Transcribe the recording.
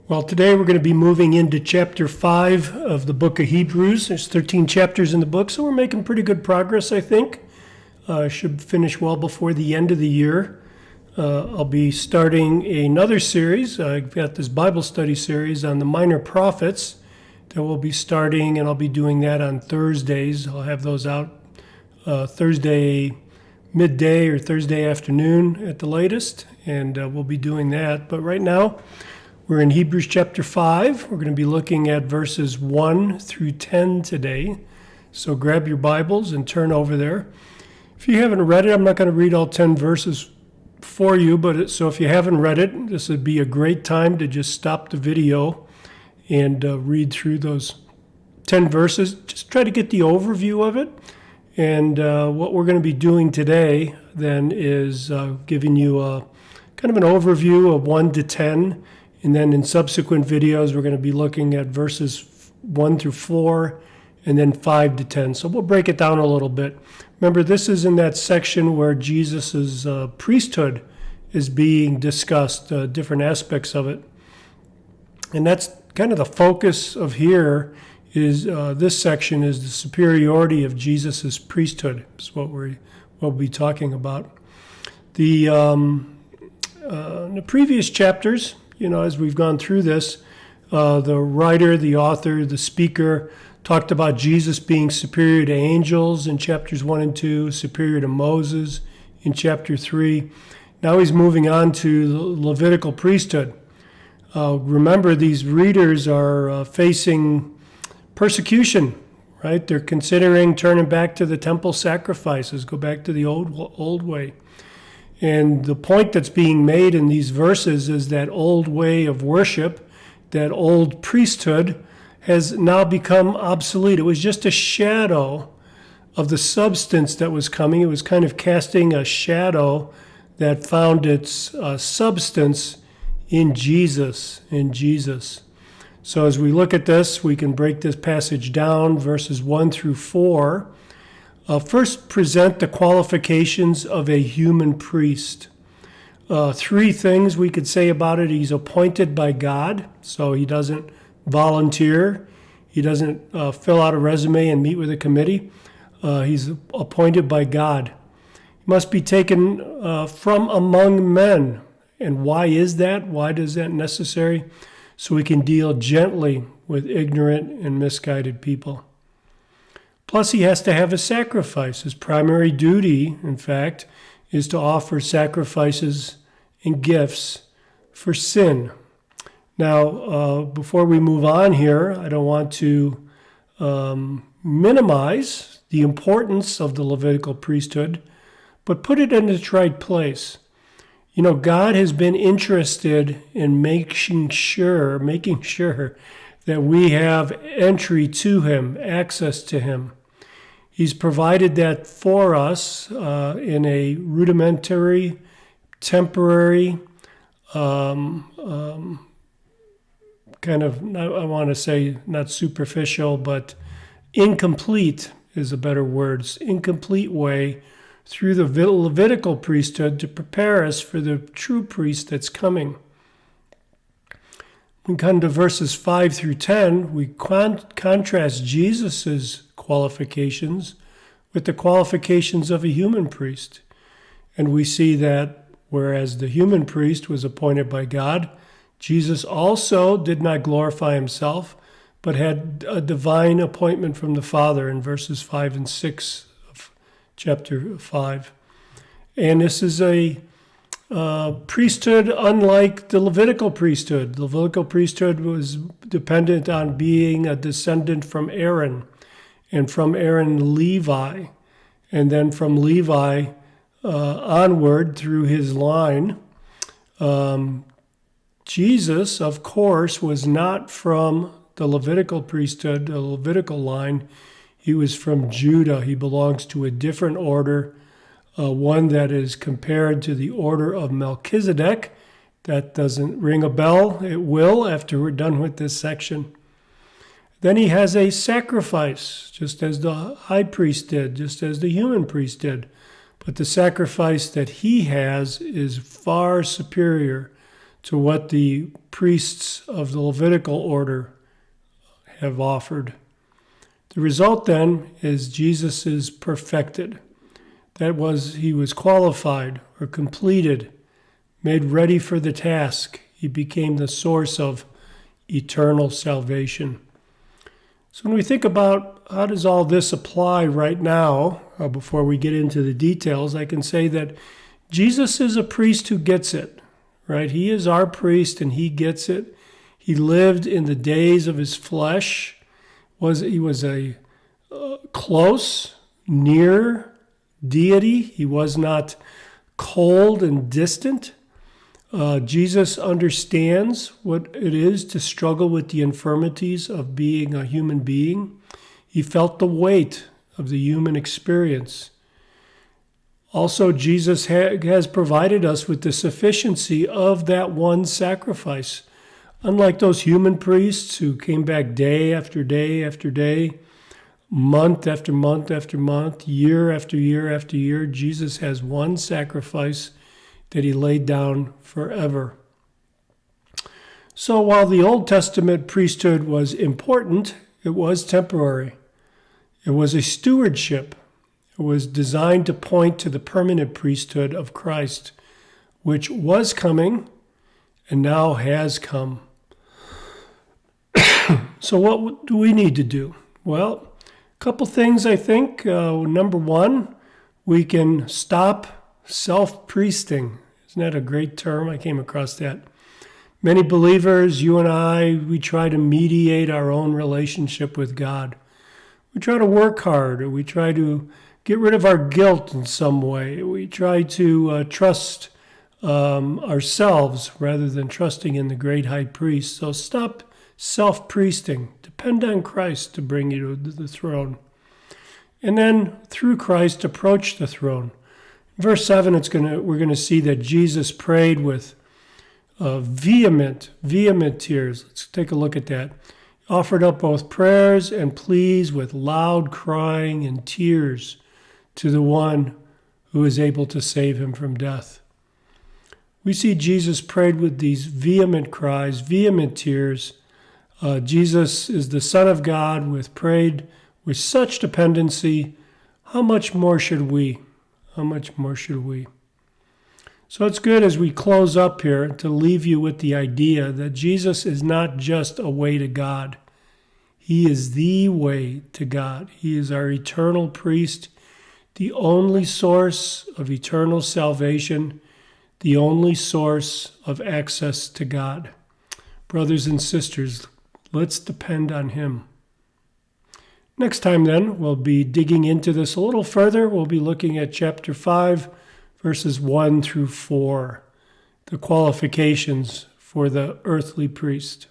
Well, today we're going to be moving into chapter 5 of the book of Hebrews. There's 13 chapters in the book, so we're making pretty good progress, I think. Should finish well before the end of the year. I'll be starting another series. I've got this Bible study series on the minor prophets that we'll be starting, and I'll be doing that on Thursdays. I'll have those out Thursday midday or Thursday afternoon at the latest, and we'll be doing that. But right now, we're in Hebrews chapter 5. We're going to be looking at verses 1 through 10 today. So grab your Bibles and turn over there. If you haven't read it, I'm not going to read all 10 verses for you, so if you haven't read it, this would be a great time to just stop the video and read through those 10 verses. Just try to get the overview of it. And what we're going to be doing today then is giving you kind of an overview of 1 to 10. And then in subsequent videos, we're going to be looking at verses 1 through 4 and then 5 to 10. So we'll break it down a little bit. Remember, this is in that section where Jesus' priesthood is being discussed, different aspects of it. And that's kind of the focus of here is this section is the superiority of Jesus' priesthood. Is what we'll be talking about. In the previous chapters, as we've gone through this, the writer, the author, the speaker talked about Jesus being superior to angels in chapters 1 and 2, superior to Moses in chapter 3. Now he's moving on to the Levitical priesthood. Remember, these readers are facing persecution, right? They're considering turning back to the temple sacrifices, go back to the old way. And the point that's being made in these verses is that old way of worship, that old priesthood, has now become obsolete. It was just a shadow of the substance that was coming. It was kind of casting a shadow that found its substance in Jesus, So as we look at this, we can break this passage down, verses 1 through 4. First, present the qualifications of a human priest. 3 things we could say about it. He's appointed by God, so he doesn't volunteer. He doesn't fill out a resume and meet with a committee. He's appointed by God. He must be taken from among men. And why is that? Why is that necessary? So we can deal gently with ignorant and misguided people. Plus, he has to have a sacrifice. His primary duty, in fact, is to offer sacrifices and gifts for sin. Now, before we move on here, I don't want to minimize the importance of the Levitical priesthood, but put it in its right place. God has been interested in making sure that we have entry to him, access to him. He's provided that for us in a rudimentary, temporary, kind of, I want to say not superficial, but incomplete is a better word, incomplete way through the Levitical priesthood to prepare us for the true priest that's coming. When we come to verses 5 through 10, we contrast Jesus' qualifications with the qualifications of a human priest. And we see that whereas the human priest was appointed by God, Jesus also did not glorify himself, but had a divine appointment from the Father in verses 5 and 6 of chapter 5. And this is a priesthood unlike the Levitical priesthood. The Levitical priesthood was dependent on being a descendant from Aaron, and from Aaron, Levi, and then from Levi onward through his line. Jesus, of course, was not from the Levitical priesthood, the Levitical line. He was from Judah. He belongs to a different order, one that is compared to the order of Melchizedek. That doesn't ring a bell. It will after we're done with this section. Then he has a sacrifice, just as the high priest did, just as the human priest did. But the sacrifice that he has is far superior to what the priests of the Levitical order have offered. The result then is Jesus is perfected. That was, he was qualified or completed, made ready for the task. He became the source of eternal salvation. So when we think about how does all this apply right now, before we get into the details, I can say that Jesus is a priest who gets it, right? He is our priest and he gets it. He lived in the days of his flesh. He was a close, near deity. He was not cold and distant. Jesus understands what it is to struggle with the infirmities of being a human being. He felt the weight of the human experience. Also, Jesus has provided us with the sufficiency of that one sacrifice. Unlike those human priests who came back day after day after day, month after month after month, year after year after year, Jesus has one sacrifice that he laid down forever. So while the Old Testament priesthood was important, it was temporary. It was a stewardship. It was designed to point to the permanent priesthood of Christ, which was coming and now has come. So what do we need to do? Well, a couple things I think. Number one, we can stop self-priesting. Isn't that a great term? I came across that. Many believers, you and I, we try to mediate our own relationship with God. We try to work hard, or we try to get rid of our guilt in some way. We try to trust ourselves rather than trusting in the great high priest. So stop self-priesting. Depend on Christ to bring you to the throne. And then through Christ, approach the throne. Verse 7, we're going to see that Jesus prayed with vehement tears. Let's take a look at that. He offered up both prayers and pleas with loud crying and tears to the one who is able to save him from death. We see Jesus prayed with these vehement cries, vehement tears. Jesus is the Son of God, prayed with such dependency. How much more should we? How much more should we? So it's good as we close up here to leave you with the idea that Jesus is not just a way to God. He is the way to God. He is our eternal priest, the only source of eternal salvation, the only source of access to God. Brothers and sisters, let's depend on him. Next time then, we'll be digging into this a little further. We'll be looking at chapter 5, verses 1 through 4, the qualifications for the earthly priest.